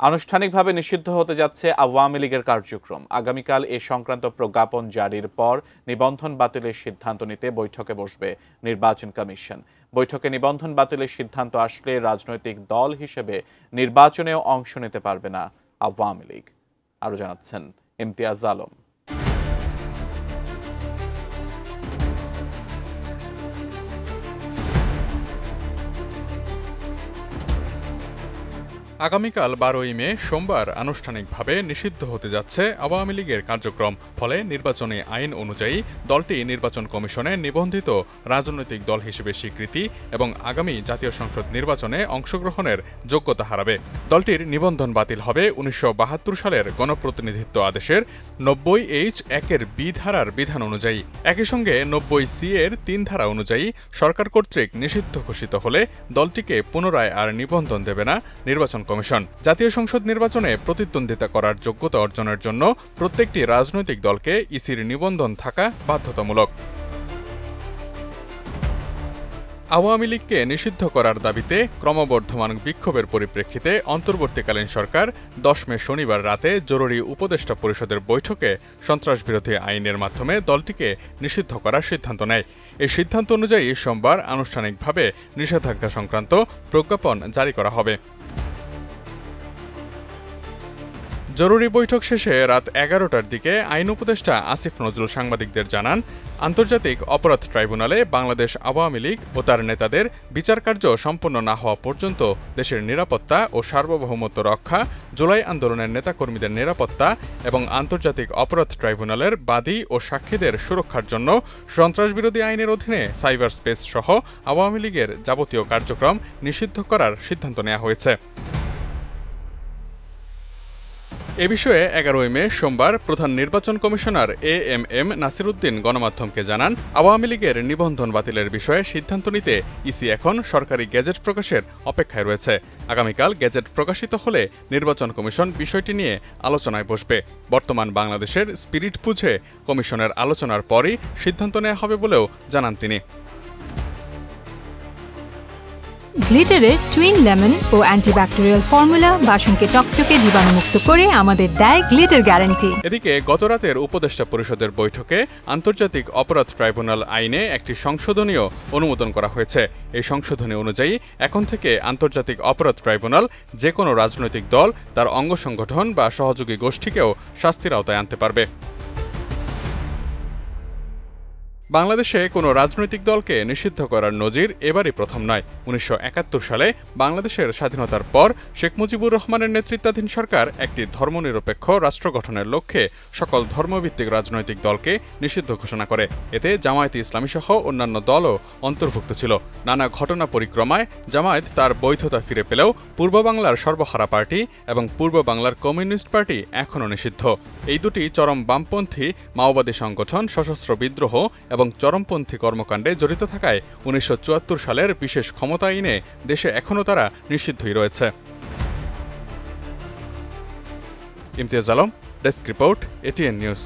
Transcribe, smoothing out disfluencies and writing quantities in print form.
আনুষ্ঠানিকভাবে নিষিদ্ধ হতে যাচ্ছে আওয়ামী লীগের কার্যক্রম। আগামীকাল এ সংক্রান্ত প্রজ্ঞাপন জারির পর নিবন্ধন বাতিলের সিদ্ধান্ত নিতে বৈঠকে বসবে নির্বাচন কমিশন। বৈঠকে নিবন্ধন বাতিলের সিদ্ধান্ত আসলে রাজনৈতিক দল হিসেবে নির্বাচনেও অংশ নিতে পারবে না আওয়ামী লীগ। আরো জানাচ্ছেন ইমতিয়াজ আলম। আগামীকাল 12ই মে সোমবার আনুষ্ঠানিকভাবে নিষিদ্ধ হতে যাচ্ছে আওয়ামী লীগের কার্যক্রম। ফলে নির্বাচনী আইন অনুযায়ী দলটি নির্বাচন কমিশনে নিবন্ধিত রাজনৈতিক দল হিসেবে স্বীকৃতি এবং আগামী জাতীয় সংসদ নির্বাচনে অংশগ্রহণের যোগ্যতা হারাবে। দলটির নিবন্ধন বাতিল হবে 1972 সালের গণপ্রতিনিধিত্ব আদেশের 90H1 বি ধারার বিধান অনুযায়ী। একই সঙ্গে 90C এর 3 ধারা অনুযায়ী সরকার কর্তৃক নিষিদ্ধ ঘোষিত হলে দলটিকে পুনরায় আর নিবন্ধন দেবে না নির্বাচন কমিশন। জাতীয় সংসদ নির্বাচনে প্রতিদ্বন্দ্বিতা করার যোগ্যতা অর্জনের জন্য প্রত্যেকটি রাজনৈতিক দলকে ইসির নিবন্ধন থাকা বাধ্যতামূলক। আওয়ামী লীগকে নিষিদ্ধ করার দাবিতে ক্রমবর্ধমান বিক্ষোভের পরিপ্রেক্ষিতে অন্তর্বর্তীকালীন সরকার 10 মে শনিবার রাতে জরুরি উপদেষ্টা পরিষদের বৈঠকে সন্ত্রাসবিরোধী আইনের মাধ্যমে দলটিকে নিষিদ্ধ করার সিদ্ধান্ত নেয়। এই সিদ্ধান্ত অনুযায়ী সোমবার আনুষ্ঠানিকভাবে নিষেধাজ্ঞা সংক্রান্ত প্রজ্ঞাপন জারি করা হবে। জরুরি বৈঠক শেষে রাত 11টার দিকে আইন উপদেষ্টা আসিফ নজরুল সাংবাদিকদের জানান, আন্তর্জাতিক অপরাধ ট্রাইব্যুনালে বাংলাদেশ আওয়ামী লীগ ও তার নেতাদের বিচারকার্য সম্পন্ন না হওয়া পর্যন্ত দেশের নিরাপত্তা ও সার্বভৌমত্ব রক্ষা, জুলাই আন্দোলনের নেতাকর্মীদের নিরাপত্তা এবং আন্তর্জাতিক অপরাধ ট্রাইব্যুনালের বাদী ও সাক্ষীদের সুরক্ষার জন্য সন্ত্রাসবিরোধী আইনের অধীনে সাইবার স্পেস সহ আওয়ামী লীগের যাবতীয় কার্যক্রম নিষিদ্ধ করার সিদ্ধান্ত নেওয়া হয়েছে। এ বিষয়ে 11ই মে সোমবার প্রধান নির্বাচন কমিশনার AMM নাসির উদ্দিন গণমাধ্যমকে জানান, আওয়ামী লীগের নিবন্ধন বাতিলের বিষয়ে সিদ্ধান্ত নিতে ইসি এখন সরকারি গেজেট প্রকাশের অপেক্ষায় রয়েছে। আগামীকাল গেজেট প্রকাশিত হলে নির্বাচন কমিশন বিষয়টি নিয়ে আলোচনায় বসবে। বর্তমান বাংলাদেশের স্পিরিট বুঝে কমিশনের আলোচনার পরই সিদ্ধান্ত নেওয়া হবে বলেও জানান তিনি। গ্লিটারের টুইন লেমন ও অ্যান্টিব্যাকটেরিয়াল ফর্মুলা বাসনকে চকচকে জীবাণুমুক্ত করে আমাদের দেয় গ্লিটার গ্যারান্টি। এদিকে গতরাতের উপদেষ্টা পরিষদের বৈঠকে আন্তর্জাতিক অপরাধ ট্রাইব্যুনাল আইনে একটি সংশোধনীয় অনুমোদন করা হয়েছে। এই সংশোধনী অনুযায়ী এখন থেকে আন্তর্জাতিক অপরাধ ট্রাইব্যুনাল যে কোনো রাজনৈতিক দল, তার অঙ্গ সংগঠন বা সহযোগী গোষ্ঠীকেও শাস্তির আওতায় আনতে পারবে। বাংলাদেশে কোনো রাজনৈতিক দলকে নিষিদ্ধ করার নজির এবারই প্রথম নয়। 1971 সালে বাংলাদেশের স্বাধীনতার পর শেখ মুজিবুর রহমানের নেতৃত্বাধীন সরকার একটি ধর্মনিরপেক্ষ রাষ্ট্র গঠনের লক্ষ্যে সকল ধর্মভিত্তিক রাজনৈতিক দলকে নিষিদ্ধ ঘোষণা করে। এতে জামায়াতে ইসলামী সহ অন্যান্য দলও অন্তর্ভুক্ত ছিল। নানা ঘটনা পরিক্রমায় জামায়াত তার বৈধতা ফিরে পেলেও পূর্ব বাংলার সর্বহারা পার্টি এবং পূর্ব বাংলার কমিউনিস্ট পার্টি এখনও নিষিদ্ধ। এই দুটি চরম বামপন্থী মাওবাদী সংগঠন সশস্ত্র বিদ্রোহ এবং চরমপন্থী কর্মকাণ্ডে জড়িত থাকায় 1974 সালের বিশেষ ক্ষমতা আইনে দেশে এখনও তারা নিষিদ্ধই রয়েছে। Imtiaz Alam, desk report, ATN news.